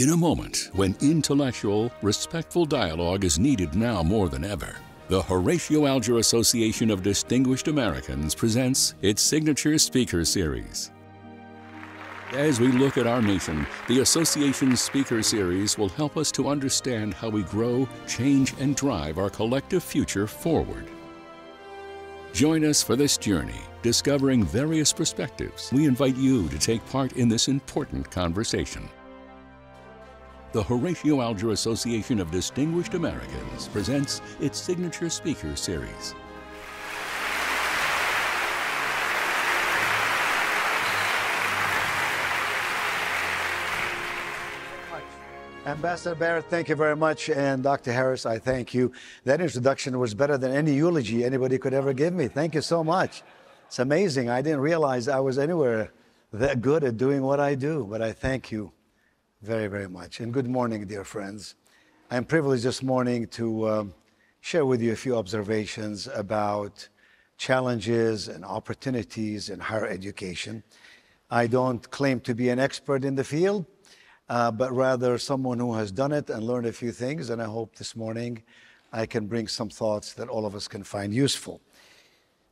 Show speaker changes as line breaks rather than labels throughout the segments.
In a moment when intellectual, respectful dialogue is needed now more than ever, the Horatio Alger Association of Distinguished Americans presents its signature speaker series. As we look at our nation, the Association's speaker series will help us to understand how we grow, change, and drive our collective future forward. Join us for this journey, discovering various perspectives. We invite you to take part in this important conversation. The Horatio Alger Association of Distinguished Americans presents its signature speaker series.
Ambassador Barrett, thank you very much. And Dr. Harris, I thank you. That introduction was better than any eulogy anybody could ever give me. Thank you so much. It's amazing. I didn't realize I was anywhere that good at doing what I do, but I thank you very, very much. And good morning, dear friends. I'm privileged this morning to share with you a few observations about challenges and opportunities in higher education. I don't claim to be an expert in the field, but rather someone who has done it and learned a few things. And I hope this morning I can bring some thoughts that all of us can find useful.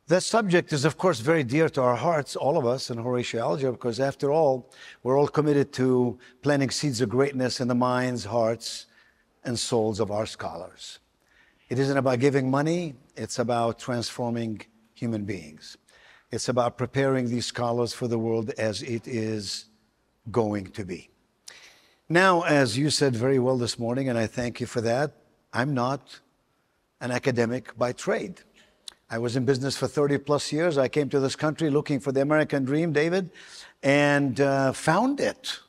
That subject is, of course, very dear to our hearts, all of us in Horatio Alger, because after all, we're all committed to planting seeds of greatness in the minds, hearts, and souls of our scholars. It isn't about giving money, it's about transforming human beings. It's about preparing these scholars for the world as it is going to be. Now, as you said very well this morning, and I thank you for that, I'm not an academic by trade. I was in business for 30 plus years. I came to this country looking for the American dream, David, and found it.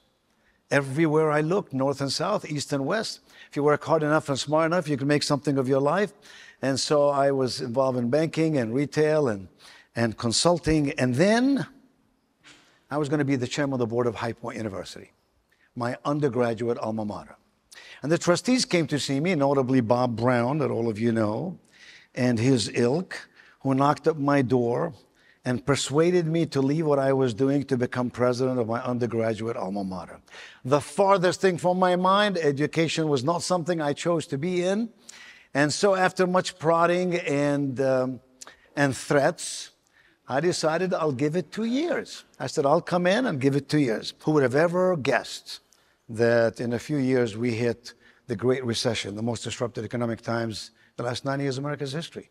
Everywhere I looked, north and south, east and west. If you work hard enough and smart enough, you can make something of your life. And so I was involved in banking and retail and consulting. And then I was going to be the chairman of the board of High Point University, my undergraduate alma mater. And the trustees came to see me, notably Bob Brown, that all of you know, and his ilk, who knocked at my door and persuaded me to leave what I was doing to become president of my undergraduate alma mater. The farthest thing from my mind, education was not something I chose to be in. And so after much prodding and threats, I decided I'll give it 2 years. I said, I'll come in and give it 2 years. Who would have ever guessed that in a few years we hit the Great Recession, the most disrupted economic times the last 90 years of America's history.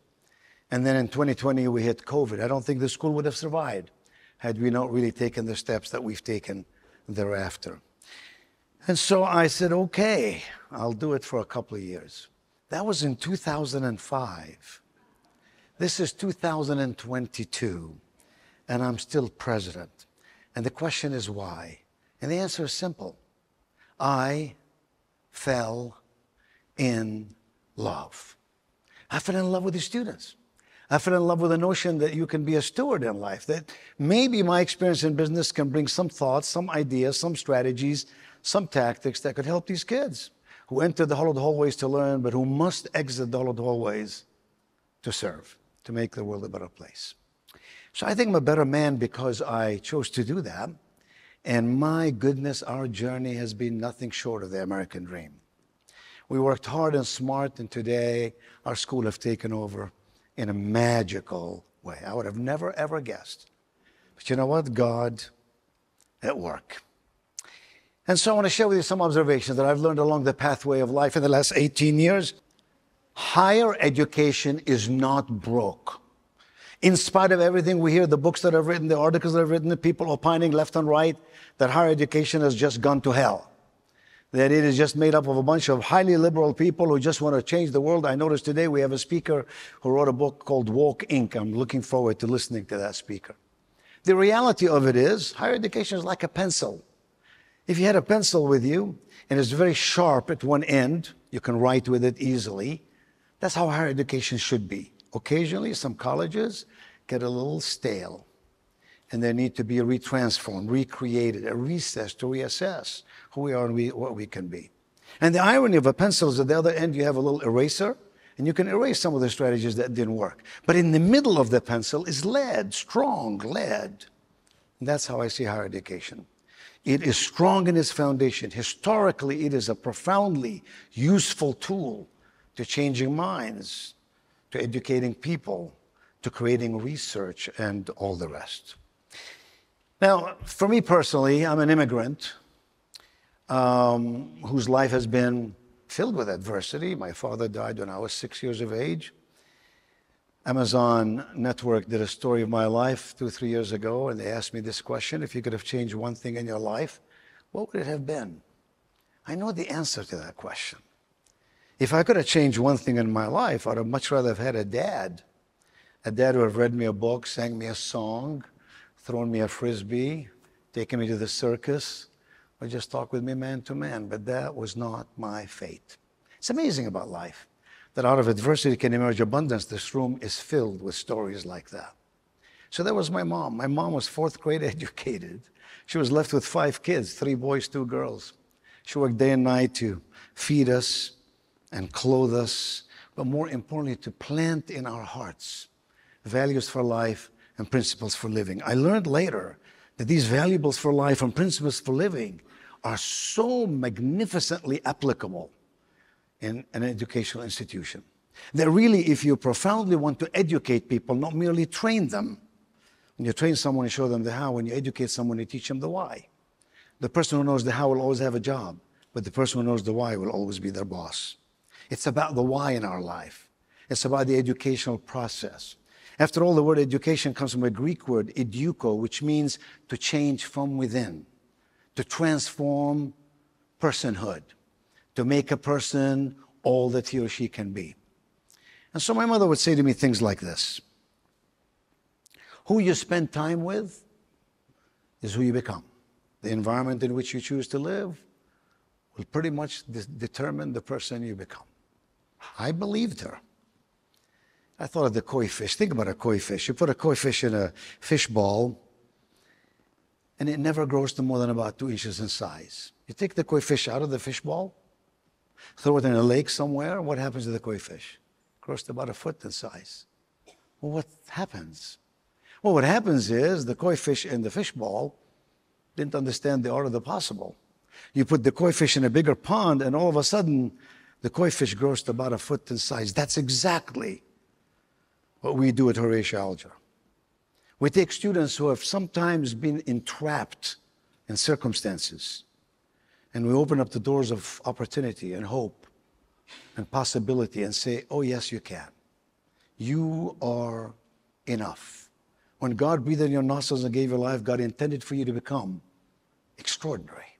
And then in 2020, we hit COVID. I don't think the school would have survived had we not really taken the steps that we've taken thereafter. And so I said, okay, I'll do it for a couple of years. That was in 2005. This is 2022, and I'm still president. And the question is why? And the answer is simple. I fell in love. I fell in love with the students. I fell in love with the notion that you can be a steward in life, that maybe my experience in business can bring some thoughts, some ideas, some strategies, some tactics that could help these kids who enter the hollowed hallways to learn, but who must exit the hollowed hallways to serve, to make the world a better place. So I think I'm a better man because I chose to do that. And my goodness, our journey has been nothing short of the American dream. We worked hard and smart, and today our school have taken over in a magical way. I would have never, ever guessed. But you know what? God at work. And so I want to share with you some observations that I've learned along the pathway of life in the last 18 years. Higher education is not broke. In spite of everything we hear, the books that I've written, the articles that I've written, the people opining left and right, that higher education has just gone to hell. That it is just made up of a bunch of highly liberal people who just want to change the world. I noticed today we have a speaker who wrote a book called Woke Inc. I'm looking forward to listening to that speaker. The reality of it is, higher education is like a pencil. If you had a pencil with you and it's very sharp at one end, you can write with it easily. That's how higher education should be. Occasionally, some colleges get a little stale, and they need to be retransformed, recreated, recessed to reassess who we are and what we can be. And the irony of a pencil is at the other end, you have a little eraser, and you can erase some of the strategies that didn't work. But in the middle of the pencil is lead, strong lead. And that's how I see higher education. It is strong in its foundation. Historically, it is a profoundly useful tool to changing minds, to educating people, to creating research, and all the rest. Now, for me personally, I'm an immigrant whose life has been filled with adversity. My father died when I was 6 years of age. Amazon Network did a story of my life 2-3 years ago, and they asked me this question: if you could have changed one thing in your life, what would it have been? I know the answer to that question. If I could have changed one thing in my life, I'd have much rather have had a dad who would have read me a book, sang me a song, thrown me a frisbee, taken me to the circus, or just talked with me man to man. But that was not my fate. It's amazing about life, that out of adversity can emerge abundance. This room is filled with stories like that. So that was my mom. My mom was 4th grade educated. She was left with 5 kids, 3 boys, 2 girls. She worked day and night to feed us and clothe us, but more importantly, to plant in our hearts values for life and principles for living. I learned later that these values for life and principles for living are so magnificently applicable in an educational institution. That really, if you profoundly want to educate people, not merely train them. When you train someone, you show them the how. When you educate someone, you teach them the why. The person who knows the how will always have a job, but the person who knows the why will always be their boss. It's about the why in our life. It's about the educational process. After all, the word education comes from a Greek word, eduko, which means to change from within, to transform personhood, to make a person all that he or she can be. And so my mother would say to me things like this: who you spend time with is who you become. The environment in which you choose to live will pretty much determine the person you become. I believed her. I thought of the koi fish. Think about a koi fish. You put a koi fish in a fish ball, and it never grows to more than about 2 inches in size. You take the koi fish out of the fish ball, throw it in a lake somewhere, what happens to the koi fish? It grows to about 1 foot in size. Well, what happens? Well, what happens is the koi fish in the fish ball didn't understand the art of the possible. You put the koi fish in a bigger pond, and all of a sudden, the koi fish grows to about 1 foot in size. That's exactly what we do at Horatio Alger. We take students who have sometimes been entrapped in circumstances, and we open up the doors of opportunity and hope and possibility and say, oh yes, you can. You are enough. When God breathed in your nostrils and gave you life, God intended for you to become extraordinary.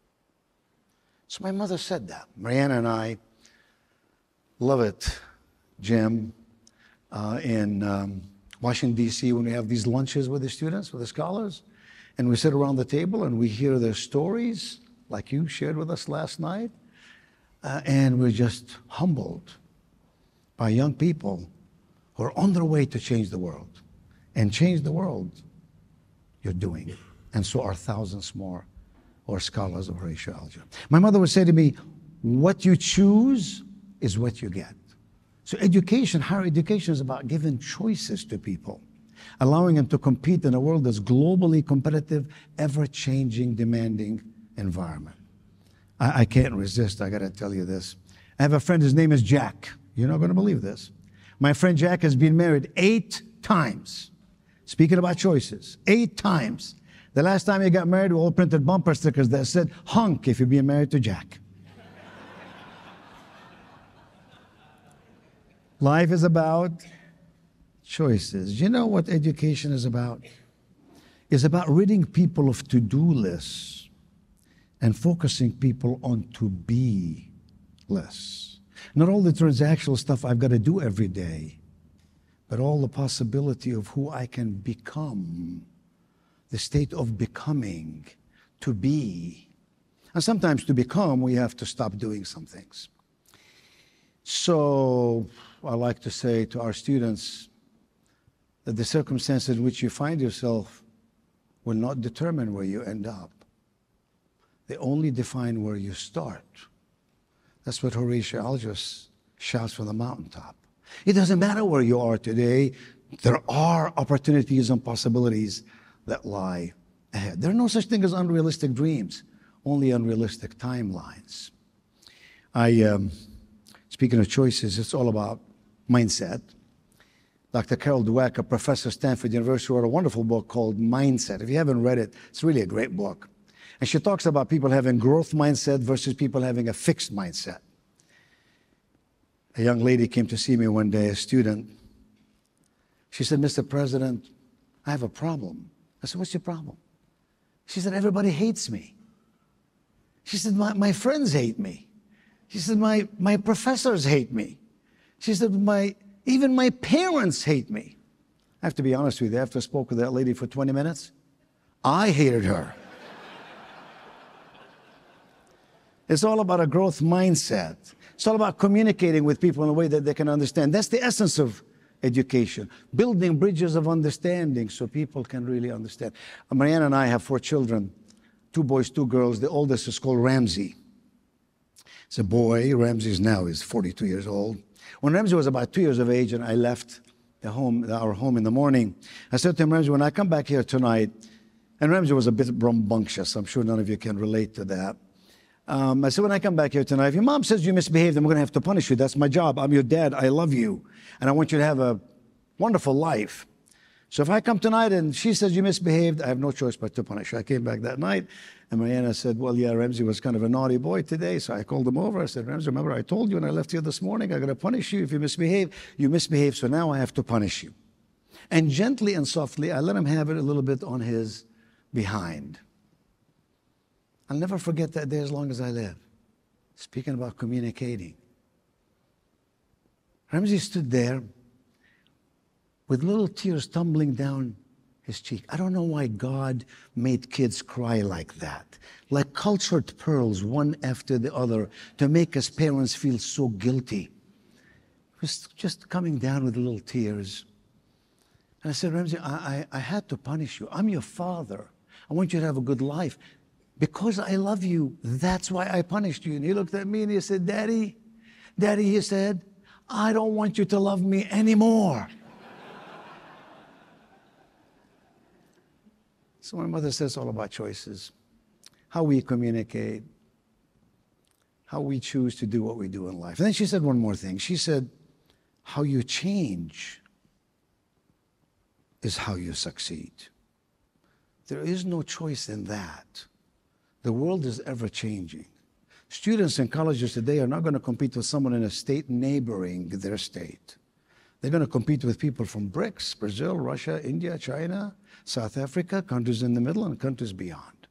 So my mother said that. Mariana and I love it, Jim, in Washington, D.C., when we have these lunches with the students, with the scholars, and we sit around the table and we hear their stories, like you shared with us last night, and we're just humbled by young people who are on their way to change the world. And change the world, you're doing it. And so are thousands more who are scholars of Horatio Alger. My mother would say to me, what you choose is what you get. So education, higher education, is about giving choices to people, allowing them to compete in a world that's globally competitive, ever-changing, demanding environment. I can't resist, I gotta tell you this. I have a friend, his name is Jack. You're not gonna believe this. My friend Jack has been married 8 times. Speaking about choices, 8 times. The last time he got married, we all printed bumper stickers that said, hunk if you're being married to Jack. Life is about choices. You know what education is about? It's about ridding people of to-do lists and focusing people on to-be lists. Not all the transactional stuff I've got to do every day, but all the possibility of who I can become, the state of becoming, to be. And sometimes to become, we have to stop doing some things. So I like to say to our students that the circumstances in which you find yourself will not determine where you end up. They only define where you start. That's what Horatio Alger shouts from the mountaintop. It doesn't matter where you are today. There are opportunities and possibilities that lie ahead. There are no such thing as unrealistic dreams. only unrealistic timelines. Speaking of choices, it's all about mindset. Dr. Carol Dweck, a professor at Stanford University, wrote a wonderful book called Mindset. If you haven't read it, it's really a great book. And she talks about people having growth mindset versus people having a fixed mindset. A young lady came to see me one day, a student. She said, Mr. President, I have a problem. I said, what's your problem? She said, everybody hates me. She said, my friends hate me. She said, my professors hate me. She said, even my parents hate me. I have to be honest with you, after I spoke with that lady for 20 minutes, I hated her. It's all about a growth mindset. It's all about communicating with people in a way that they can understand. That's the essence of education, building bridges of understanding so people can really understand. Marianne and I have 4 children, 2 boys, 2 girls. The oldest is called Ramsey. It's a boy. Ramsey is 42 years old. When Ramsey was about 2 years of age and I left our home in the morning, I said to him, Ramsey, when I come back here tonight, and Ramsey was a bit rambunctious. I'm sure none of you can relate to that. I said, when I come back here tonight, if your mom says you misbehaved, I'm going to have to punish you. That's my job. I'm your dad. I love you. And I want you to have a wonderful life. So if I come tonight and she says you misbehaved, I have no choice but to punish her. I came back that night, and Mariana said, well, yeah, Ramsey was kind of a naughty boy today. So I called him over. I said, Ramsey, remember I told you when I left here this morning, I'm going to punish you if you misbehave. You misbehave, so now I have to punish you. And gently and softly, I let him have it a little bit on his behind. I'll never forget that day as long as I live. Speaking about communicating. Ramsey stood there with little tears tumbling down his cheek. I don't know why God made kids cry like that, like cultured pearls, one after the other, to make us parents feel so guilty. He was just coming down with little tears. And I said, Ramsey, I had to punish you. I'm your father. I want you to have a good life. Because I love you, that's why I punished you. And he looked at me and he said, Daddy, he said, I don't want you to love me anymore. So my mother says all about choices, how we communicate, how we choose to do what we do in life. And then she said one more thing. She said, how you change is how you succeed. There is no choice in that. The world is ever changing. Students in colleges today are not going to compete with someone in a state neighboring their state. They're going to compete with people from BRICS, Brazil, Russia, India, China, South Africa, countries in the middle, and countries beyond.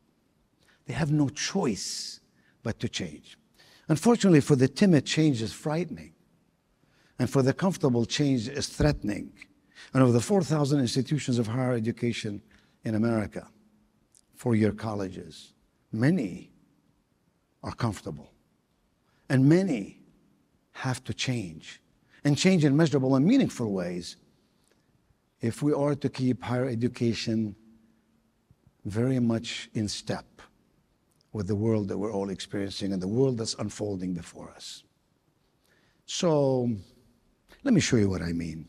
They have no choice but to change. Unfortunately, for the timid, change is frightening. And for the comfortable, change is threatening. And of the 4,000 institutions of higher education in America, 4-year colleges, many are comfortable, and many have to change, and change in measurable and meaningful ways if we are to keep higher education very much in step with the world that we're all experiencing and the world that's unfolding before us. So let me show you what I mean.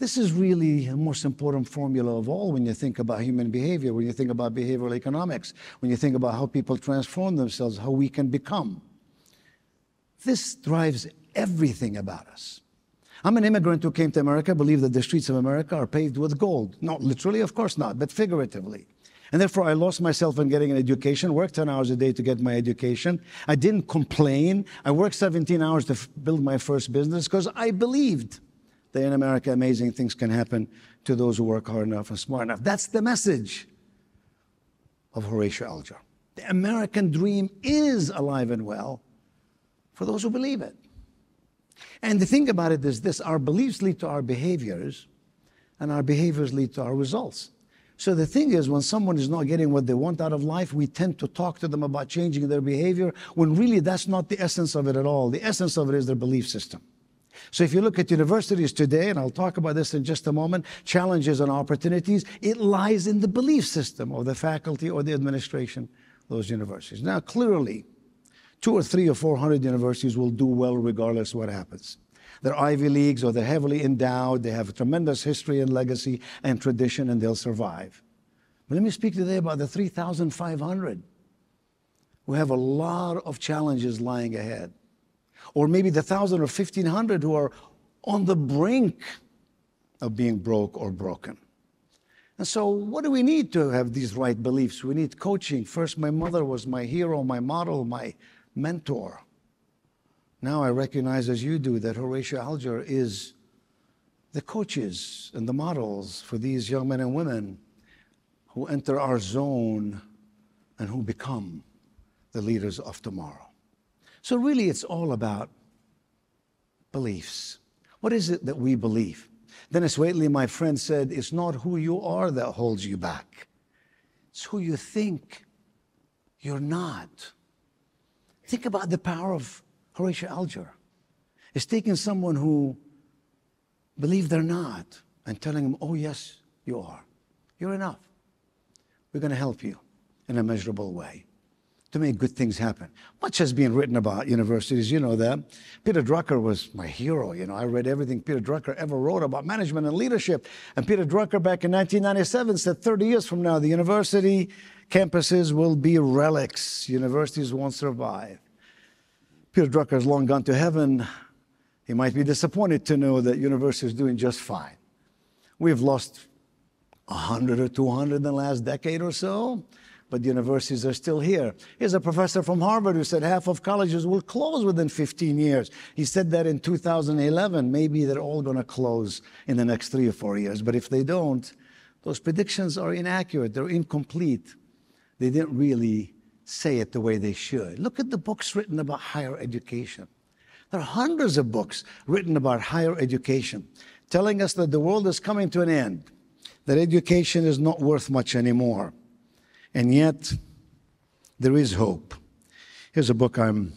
This is really the most important formula of all when you think about human behavior, when you think about behavioral economics, when you think about how people transform themselves, how we can become. This drives everything about us. I'm an immigrant who came to America, believe that the streets of America are paved with gold. Not literally, of course not, but figuratively. And therefore, I lost myself in getting an education, worked 10 hours a day to get my education. I didn't complain. I worked 17 hours to build my first business because I believed that in America, amazing things can happen to those who work hard enough and smart enough. That's the message of Horatio Alger. The American dream is alive and well for those who believe it. And the thing about it is this: our beliefs lead to our behaviors, and our behaviors lead to our results. So the thing is, when someone is not getting what they want out of life, we tend to talk to them about changing their behavior, when really that's not the essence of it at all. The essence of it is their belief system. So if you look at universities today, and I'll talk about this in just a moment, challenges and opportunities, it lies in the belief system of the faculty or the administration of those universities. Now, clearly, 200 or 300 or 400 universities will do well regardless of what happens. They're Ivy Leagues, or they're heavily endowed, they have a tremendous history and legacy and tradition, and they'll survive. But let me speak today about the 3,500 who have a lot of challenges lying ahead. Or maybe the 1,000 or 1,500 who are on the brink of being broke or broken. And so what do we need to have these right beliefs? We need coaching. First, my mother was my hero, my model, my mentor. Now I recognize, as you do, that Horatio Alger is the coaches and the models for these young men and women who enter our zone and who become the leaders of tomorrow. So really, it's all about beliefs. What is it that we believe? Dennis Waitley, my friend, said, it's not who you are that holds you back. It's who you think you're not. Think about the power of Horatio Alger. It's taking someone who believes they're not and telling them, oh, yes, you are. You're enough. We're going to help you in a measurable way to make good things happen. Much has been written about universities, you know that. Peter Drucker was my hero. You know, I read everything Peter Drucker ever wrote about management and leadership. And Peter Drucker back in 1997 said 30 years from now, the university campuses will be relics. Universities won't survive. Peter Drucker has long gone to heaven. He might be disappointed to know that university is doing just fine. We've lost 100 or 200 in the last decade or so, but universities are still here. Here's a professor from Harvard who said half of colleges will close within 15 years. He said that in 2011. Maybe they're all going to close in the next 3 or 4 years. But if they don't, those predictions are inaccurate. They're incomplete. They didn't really say it the way they should. Look at the books written about higher education. There are hundreds of books written about higher education, telling us that the world is coming to an end, that education is not worth much anymore. And yet, there is hope. Here's a book I'm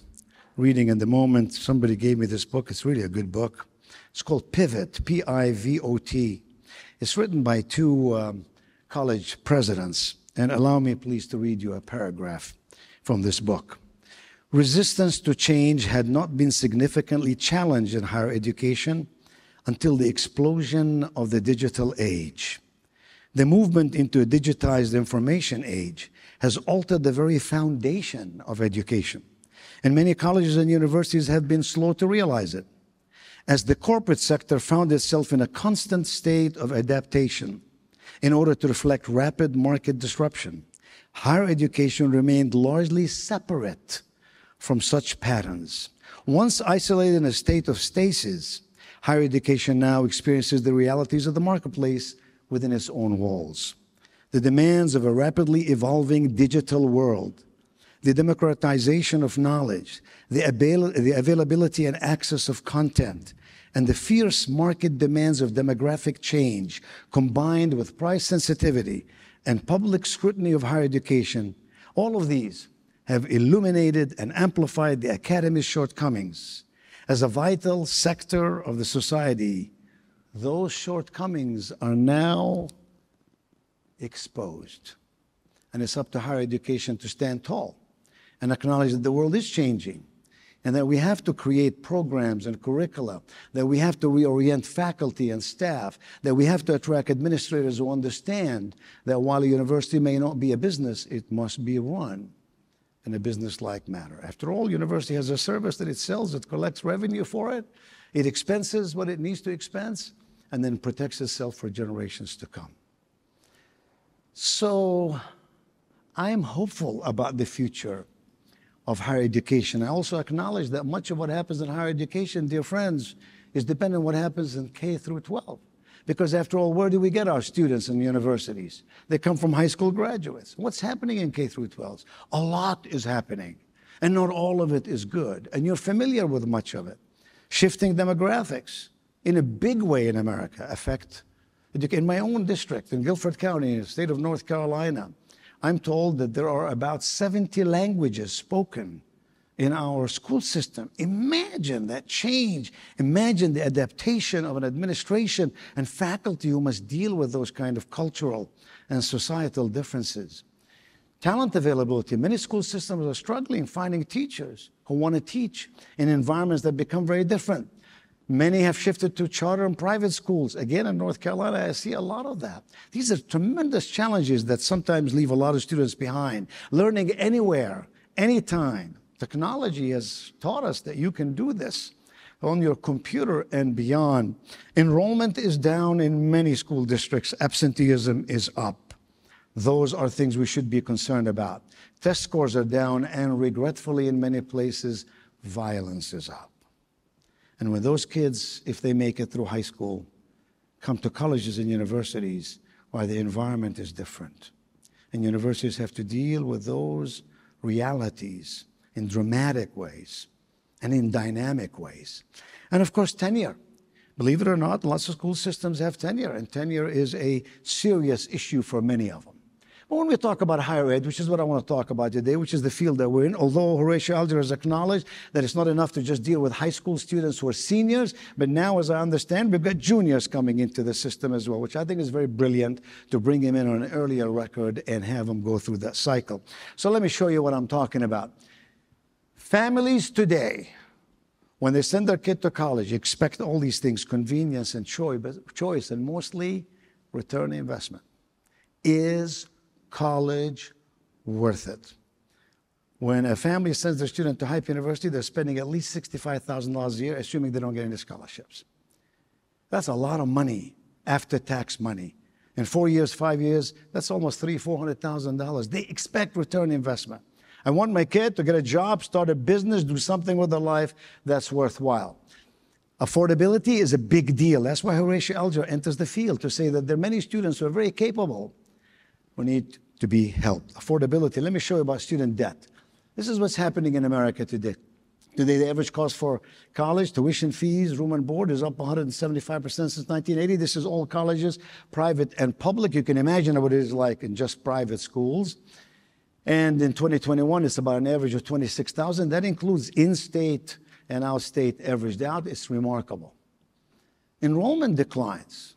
reading in the moment. Somebody gave me this book. It's really a good book. It's called Pivot, P-I-V-O-T. It's written by two college presidents. And allow me, please, to read you a paragraph from this book. Resistance to change had not been significantly challenged in higher education until the explosion of the digital age. The movement into a digitized information age has altered the very foundation of education, and many colleges and universities have been slow to realize it. As the corporate sector found itself in a constant state of adaptation in order to reflect rapid market disruption, higher education remained largely separate from such patterns. Once isolated in a state of stasis, higher education now experiences the realities of the marketplace within its own walls. The demands of a rapidly evolving digital world, the democratization of knowledge, the availability and access of content, and the fierce market demands of demographic change, combined with price sensitivity and public scrutiny of higher education, all of these have illuminated and amplified the academy's shortcomings. As a vital sector of the society, those shortcomings are now exposed. And it's up to higher education to stand tall and acknowledge that the world is changing and that we have to create programs and curricula, that we have to reorient faculty and staff, that we have to attract administrators who understand that while a university may not be a business, it must be run in a business-like manner. After all, university has a service that it sells, it collects revenue for it, it expenses what it needs to expense, and then protects itself for generations to come. So I am hopeful about the future of higher education. I also acknowledge that much of what happens in higher education, dear friends, is dependent on what happens in K through 12. Because after all, where do we get our students in universities? They come from high school graduates. What's happening in K through 12? A lot is happening, and not all of it is good. And you're familiar with much of it. Shifting demographics in a big way in America affect education. In my own district, in Guilford County, in the state of North Carolina, I'm told that there are about 70 languages spoken in our school system. Imagine that change. Imagine the adaptation of an administration and faculty who must deal with those kind of cultural and societal differences. Talent availability. Many school systems are struggling finding teachers who want to teach in environments that become very different. Many have shifted to charter and private schools. Again, in North Carolina, I see a lot of that. These are tremendous challenges that sometimes leave a lot of students behind. Learning anywhere, anytime. Technology has taught us that you can do this on your computer and beyond. Enrollment is down in many school districts. Absenteeism is up. Those are things we should be concerned about. Test scores are down, and regretfully, in many places, violence is up. And when those kids, if they make it through high school, come to colleges and universities, why the environment is different. And universities have to deal with those realities in dramatic ways and in dynamic ways. And of course, tenure. Believe it or not, lots of school systems have tenure, and tenure is a serious issue for many of them. But when we talk about higher ed, which is what I want to talk about today, which is the field that we're in, although Horatio Alger has acknowledged that it's not enough to just deal with high school students who are seniors, but now, as I understand, we've got juniors coming into the system as well, which I think is very brilliant to bring them in on an earlier record and have them go through that cycle. So let me show you what I'm talking about. Families today, when they send their kid to college, expect all these things, convenience and choice, and mostly return investment. Is college worth it? When a family sends their student to Hype University, they're spending at least $65,000 a year, assuming they don't get any scholarships. That's a lot of money, after-tax money. In 4 years, 5 years, that's almost $300,000-$400,000. They expect return investment. I want my kid to get a job, start a business, do something with their life that's worthwhile. Affordability is a big deal. That's why Horatio Alger enters the field, to say that there are many students who are very capable who need to be helped. Affordability. Let me show you about student debt. This is what's happening in America today. Today, the average cost for college, tuition fees, room and board is up 175% since 1980. This is all colleges, private and public. You can imagine what it is like in just private schools. And in 2021, it's about an average of $26,000. That includes in-state and out-state averaged out. It's remarkable. Enrollment declines,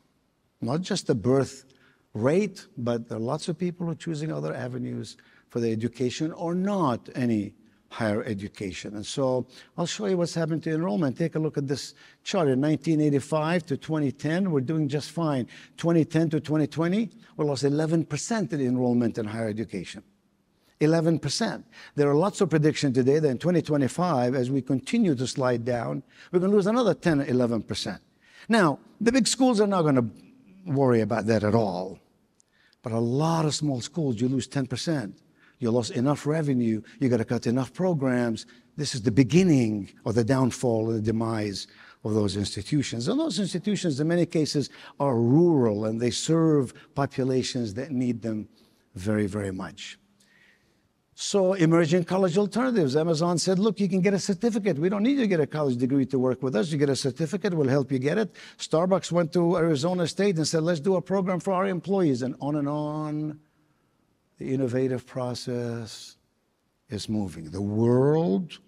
not just the birth rate, but there are lots of people who are choosing other avenues for their education or not any higher education. And so I'll show you what's happened to enrollment. Take a look at this chart. In 1985 to 2010, we're doing just fine. 2010 to 2020, we lost 11% in enrollment in higher education. 11%. There are lots of predictions today that in 2025, as we continue to slide down, we're going to lose another 10 or 11%. Now, the big schools are not going to worry about that at all. But a lot of small schools, you lose 10%. You lost enough revenue. You got to cut enough programs. This is the beginning of the downfall and the demise of those institutions. And those institutions, in many cases, are rural, and they serve populations that need them very, very much. So emerging college alternatives. Amazon said, look, you can get a certificate. We don't need you to get a college degree to work with us. You get a certificate, we'll help you get it. Starbucks went to Arizona State and said, let's do a program for our employees, and on and on. The innovative process is moving. The world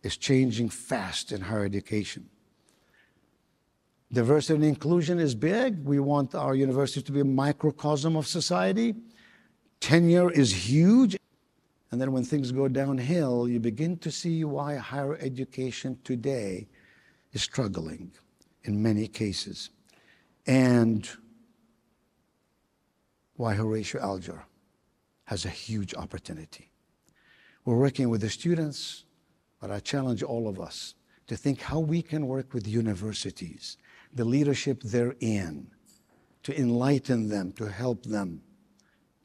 is changing fast in higher education. Diversity and inclusion is big. We want our universities to be a microcosm of society. Tenure is huge. And then when things go downhill, you begin to see why higher education today is struggling in many cases, and why Horatio Alger has a huge opportunity. We're working with the students, but I challenge all of us to think how we can work with universities, the leadership they're in, to enlighten them, to help them,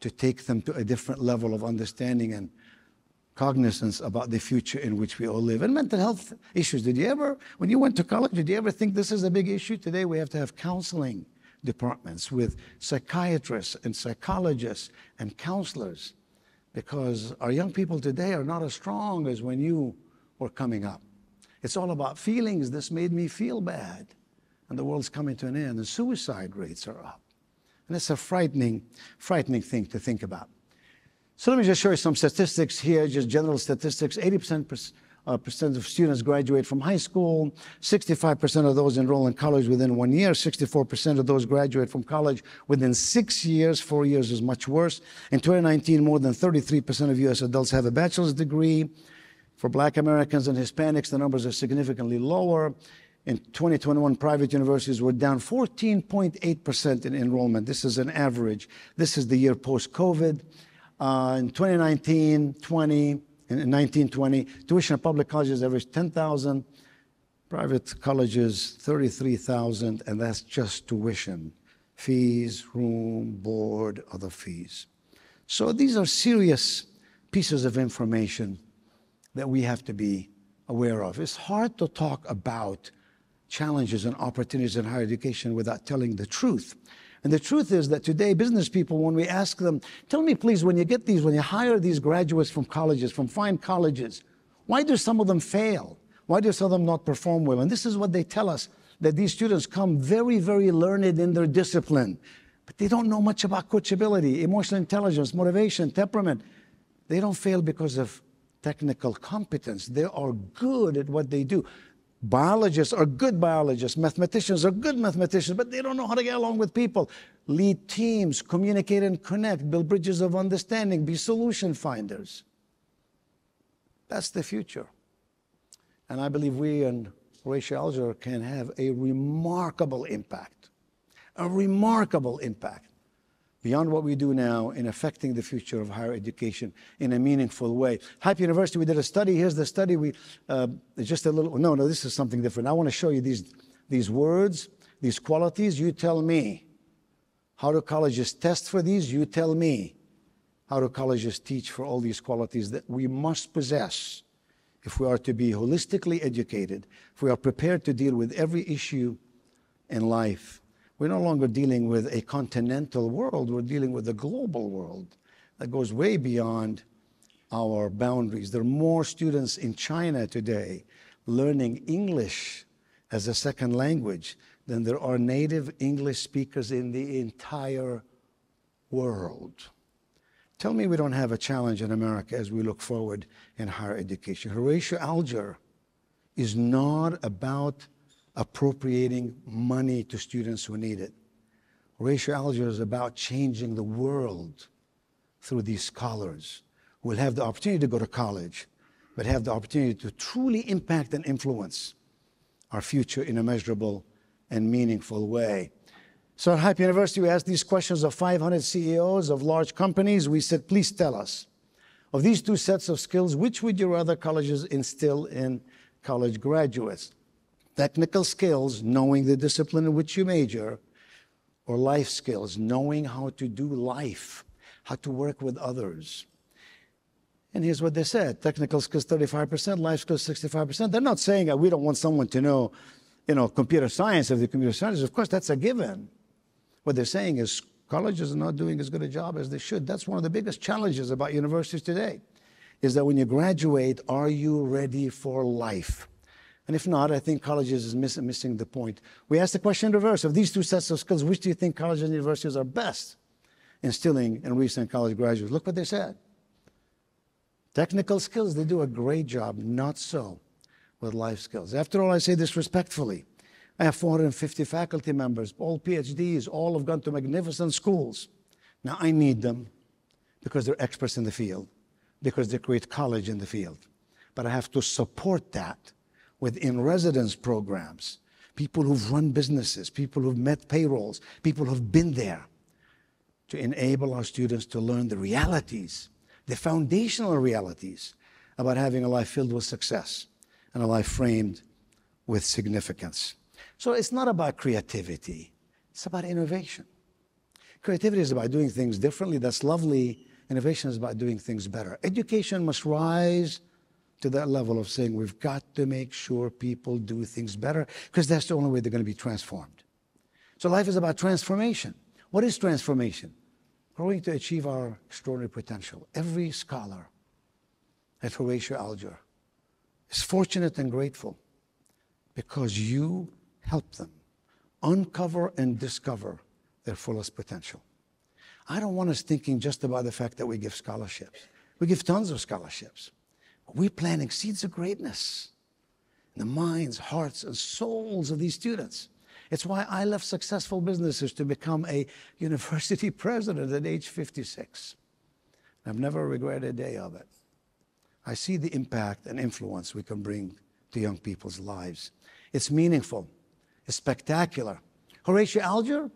to take them to a different level of understanding and cognizance about the future in which we all live. And mental health issues. Did you ever, when you went to college, did you ever think this is a big issue? Today we have to have counseling departments with psychiatrists and psychologists and counselors, because our young people today are not as strong as when you were coming up. It's all about feelings. This made me feel bad. And the world's coming to an end, and suicide rates are up. And it's a frightening thing to think about. So let me just show you some statistics here, just general statistics. 80% of students graduate from high school. 65% of those enroll in college within 1 year. 64% of those graduate from college within 6 years. 4 years is much worse. In 2019, more than 33% of U.S. adults have a bachelor's degree. For Black Americans and Hispanics, the numbers are significantly lower. In 2021, private universities were down 14.8% in enrollment. This is an average. This is the year post-COVID. In 2019-20, in 1920, tuition at public colleges averaged $10,000, private colleges $33,000, and that's just tuition, fees, room, board, other fees. So these are serious pieces of information that we have to be aware of. It's hard to talk about challenges and opportunities in higher education without telling the truth. And the truth is that today, business people, when we ask them, tell me please, when you hire these graduates from colleges, from fine colleges, why do some of them fail? Why do some of them not perform well? And this is what they tell us, that these students come very, very learned in their discipline, but they don't know much about coachability, emotional intelligence, motivation, temperament. They don't fail because of technical competence. They are good at what they do. Biologists are good biologists. Mathematicians are good mathematicians, but they don't know how to get along with people. Lead teams, communicate and connect, build bridges of understanding, be solution finders. That's the future. And I believe we in Horatio Alger can have a remarkable impact beyond what we do now in affecting the future of higher education in a meaningful way. Hype University, we did a study. Here's the study. Just a little, no, this is something different. I want to show you these words, these qualities. You tell me. How do colleges test for these? You tell me. How do colleges teach for all these qualities that we must possess if we are to be holistically educated, if we are prepared to deal with every issue in life? We're no longer dealing with a continental world. We're dealing with a global world that goes way beyond our boundaries. There are more students in China today learning English as a second language than there are native English speakers in the entire world. Tell me we don't have a challenge in America as we look forward in higher education. Horatio Alger is not about appropriating money to students who need it. Horatio Alger is about changing the world through these scholars who will have the opportunity to go to college, but have the opportunity to truly impact and influence our future in a measurable and meaningful way. So at Hype University, we asked these questions of 500 CEOs of large companies. We said, please tell us, of these two sets of skills, which would your other colleges instill in college graduates? Technical skills, knowing the discipline in which you major, or life skills, knowing how to do life, how to work with others. And here's what they said. Technical skills, 35%, life skills, 65%. They're not saying that we don't want someone to know, computer science if they're computer scientists. Of course, that's a given. What they're saying is colleges are not doing as good a job as they should. That's one of the biggest challenges about universities today, is that when you graduate, are you ready for life? And if not, I think colleges is missing the point. We asked the question in reverse. Of these two sets of skills, which do you think colleges and universities are best instilling in recent college graduates? Look what they said. Technical skills, they do a great job. Not so with life skills. After all, I say this respectfully. I have 450 faculty members, all PhDs, all have gone to magnificent schools. Now, I need them because they're experts in the field, because they create college in the field. But I have to support that with in-residence programs, people who've run businesses, people who've met payrolls, people who've been there, to enable our students to learn the realities, the foundational realities about having a life filled with success and a life framed with significance. So it's not about creativity, it's about innovation. Creativity is about doing things differently, that's lovely. Innovation is about doing things better. Education must rise to that level of saying we've got to make sure people do things better, because that's the only way they're going to be transformed. So life is about transformation. What is transformation? Growing to achieve our extraordinary potential. Every scholar at Horatio Alger is fortunate and grateful because you help them uncover and discover their fullest potential. I don't want us thinking just about the fact that we give scholarships. We give tons of scholarships. We're planting seeds of greatness in the minds, hearts, and souls of these students. It's why I left successful businesses to become a university president at age 56. I've never regretted a day of it. I see the impact and influence we can bring to young people's lives. It's meaningful. It's spectacular. Horatio Alger,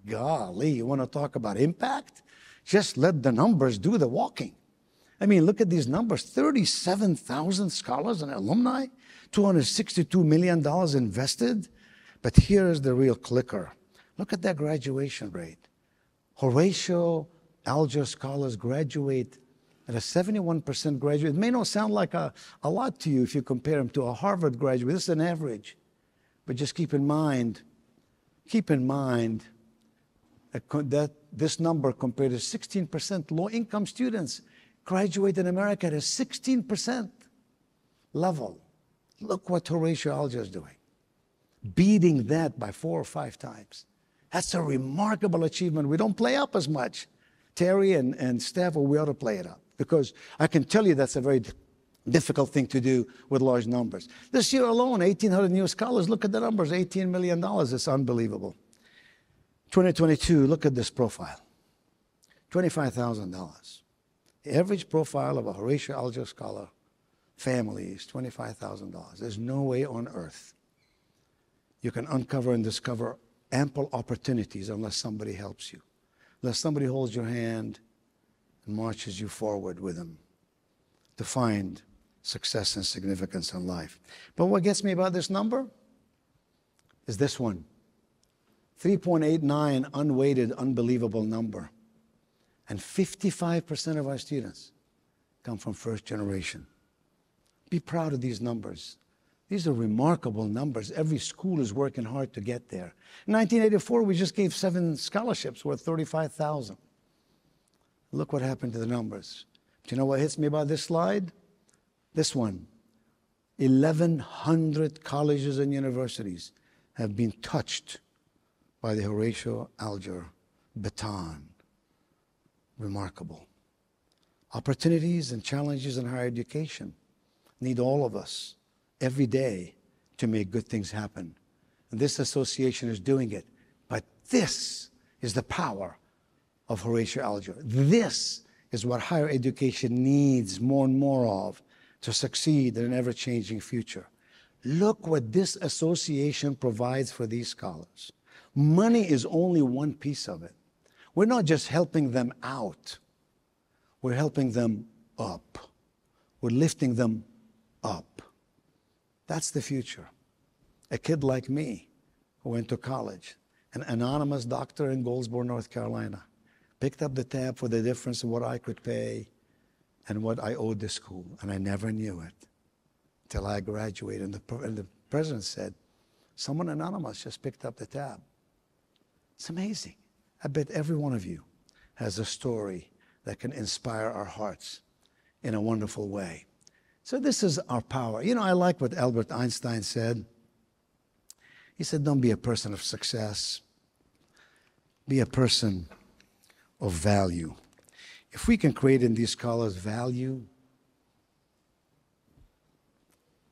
golly, you want to talk about impact? Just let the numbers do the walking. I mean, look at these numbers. 37,000 scholars and alumni, $262 million invested. But here is the real clicker. Look at that graduation rate. Horatio Alger scholars graduate at a 71% graduate. It may not sound like a lot to you if you compare them to a Harvard graduate. This is an average. But just keep in mind that this number compared to 16% low-income students graduate in America at a 16% level. Look what Horatio Alger is doing, beating that by 4 or 5 times. That's a remarkable achievement. We don't play up as much. Terry and Steph, well, we ought to play it up, because I can tell you that's a very difficult thing to do with large numbers. This year alone, 1,800 new scholars. Look at the numbers, $18 million. It's unbelievable. 2022, look at this profile, $25,000. The average profile of a Horatio Alger scholar family is $25,000. There's no way on earth you can uncover and discover ample opportunities unless somebody helps you, unless somebody holds your hand and marches you forward with them to find success and significance in life. But what gets me about this number is this one. 3.89, unweighted, unbelievable number. And 55% of our students come from first generation. Be proud of these numbers. These are remarkable numbers. Every school is working hard to get there. In 1984, we just gave 7 scholarships worth $35,000. Look what happened to the numbers. Do you know what hits me about this slide? This one. 1,100 colleges and universities have been touched by the Horatio Alger baton. Remarkable. Opportunities and challenges in higher education need all of us every day to make good things happen. And this association is doing it. But this is the power of Horatio Alger. This is what higher education needs more and more of to succeed in an ever-changing future. Look what this association provides for these scholars. Money is only one piece of it. We're not just helping them out. We're helping them up. We're lifting them up. That's the future. A kid like me who went to college, an anonymous doctor in Goldsboro, North Carolina, picked up the tab for the difference in what I could pay and what I owed the school. And I never knew it till I graduated. And the president said, someone anonymous just picked up the tab. It's amazing. I bet every one of you has a story that can inspire our hearts in a wonderful way. So this is our power. You know, I like what Albert Einstein said. He said, don't be a person of success. Be a person of value. If we can create in these scholars value,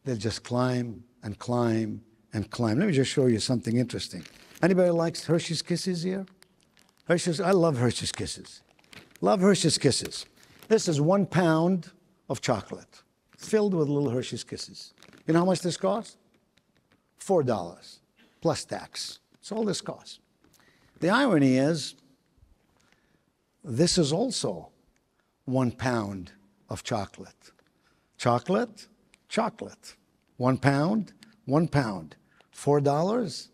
they'll just climb and climb and climb. Let me just show you something interesting. Anybody likes Hershey's Kisses here? Hershey's, I love Hershey's Kisses. Love Hershey's Kisses. This is 1 pound of chocolate filled with little Hershey's Kisses. You know how much this costs? $4 plus tax. That's all this costs. The irony is, this is also 1 pound of chocolate. Chocolate, chocolate. 1 pound, 1 pound. $4,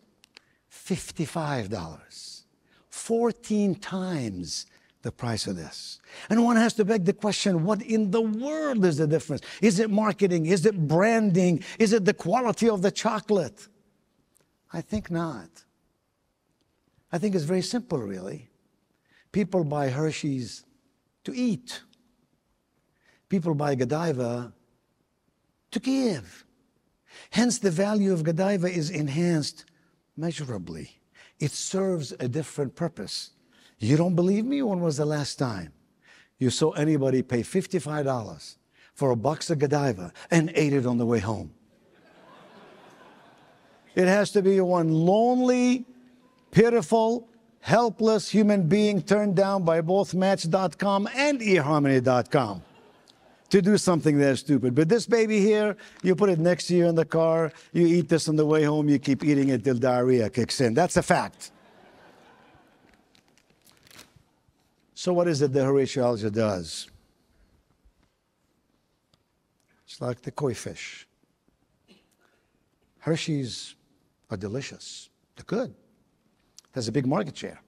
$55. 14 times the price of this. And one has to beg the question, what in the world is the difference? Is it marketing? Is it branding? Is it the quality of the chocolate? I think not. I think it's very simple, really. People buy Hershey's to eat. People buy Godiva to give. Hence, the value of Godiva is enhanced measurably. It serves a different purpose. You don't believe me? When was the last time you saw anybody pay $55 for a box of Godiva and ate it on the way home? It has to be one lonely, pitiful, helpless human being turned down by both Match.com and eHarmony.com to do something that stupid. But this baby here, you put it next to you in the car, you eat this on the way home, you keep eating it till diarrhea kicks in. That's a fact. So what is it that Horatio Alger does? It's like the koi fish. Hershey's are delicious. They're good. There's a big market share.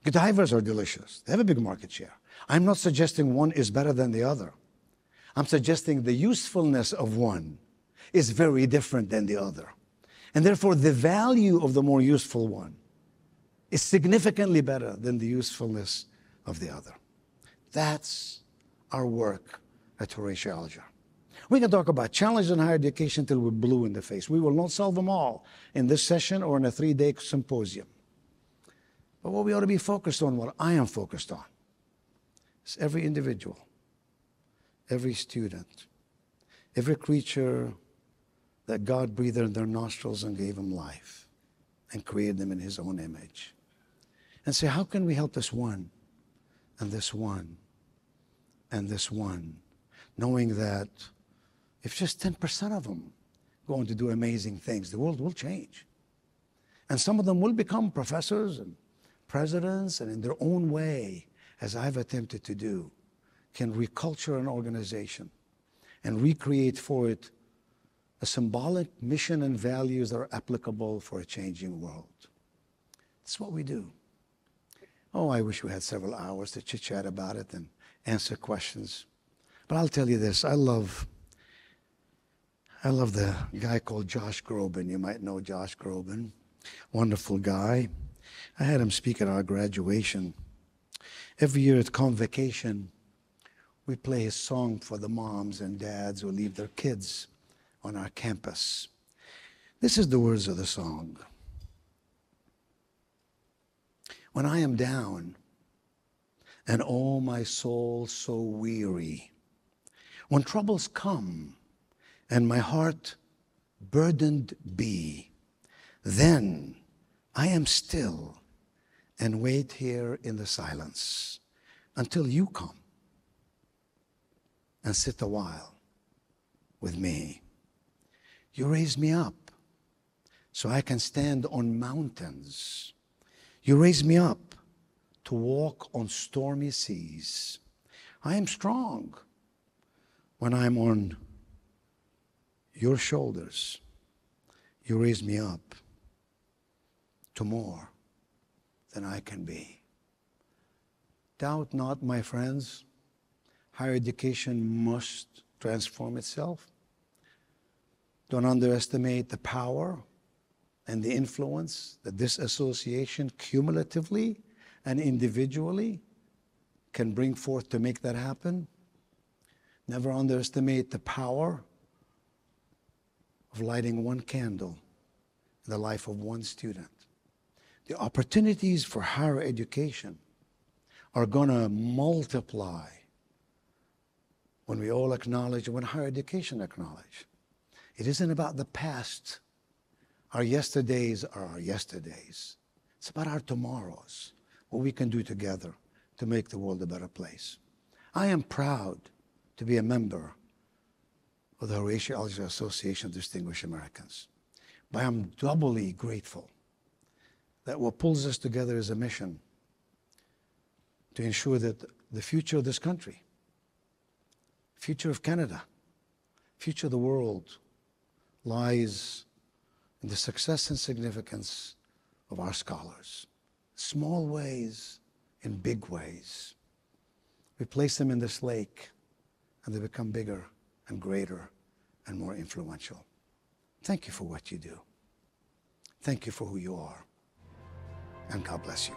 Godivas are delicious. They have a big market share. I'm not suggesting one is better than the other. I'm suggesting the usefulness of one is very different than the other. And therefore, the value of the more useful one is significantly better than the usefulness of the other. That's our work at Horatio Alger. We can talk about challenges in higher education till we're blue in the face. We will not solve them all in this session or in a 3-day symposium. But what we ought to be focused on, what I am focused on, is every individual, every student, every creature that God breathed in their nostrils and gave them life and created them in His own image. And say, how can we help this one and this one and this one, knowing that if just 10% of them go on to do amazing things, the world will change. And some of them will become professors and presidents, and in their own way, as I've attempted to do, can reculture an organization and recreate for it a symbolic mission and values that are applicable for a changing world. That's what we do. Oh, I wish we had several hours to chit-chat about it and answer questions. But I'll tell you this, I love the guy called Josh Groban. You might know Josh Groban. Wonderful guy. I had him speak at our graduation. Every year at convocation, we play his song for the moms and dads who leave their kids on our campus. This is the words of the song. When I am down, and oh, my soul so weary, when troubles come, and my heart burdened be, then I am still and wait here in the silence until you come and sit a while with me. You raise me up so I can stand on mountains. You raise me up to walk on stormy seas. I am strong when I'm on your shoulders. You raise me up to more than I can be. Doubt not, my friends, higher education must transform itself. Don't underestimate the power and the influence that this association cumulatively and individually can bring forth to make that happen. Never underestimate the power of lighting one candle in the life of one student. The opportunities for higher education are going to multiply when we all acknowledge, when higher education acknowledge. It isn't about the past. Our yesterdays are our yesterdays. It's about our tomorrows, what we can do together to make the world a better place. I am proud to be a member of the Horatio Alger Association of Distinguished Americans. But I'm doubly grateful that what pulls us together is a mission to ensure that the future of this country, future of Canada, future of the world lies in the success and significance of our scholars. Small ways in big ways. We place them in this lake and they become bigger and greater and more influential. Thank you for what you do. Thank you for who you are. And God bless you.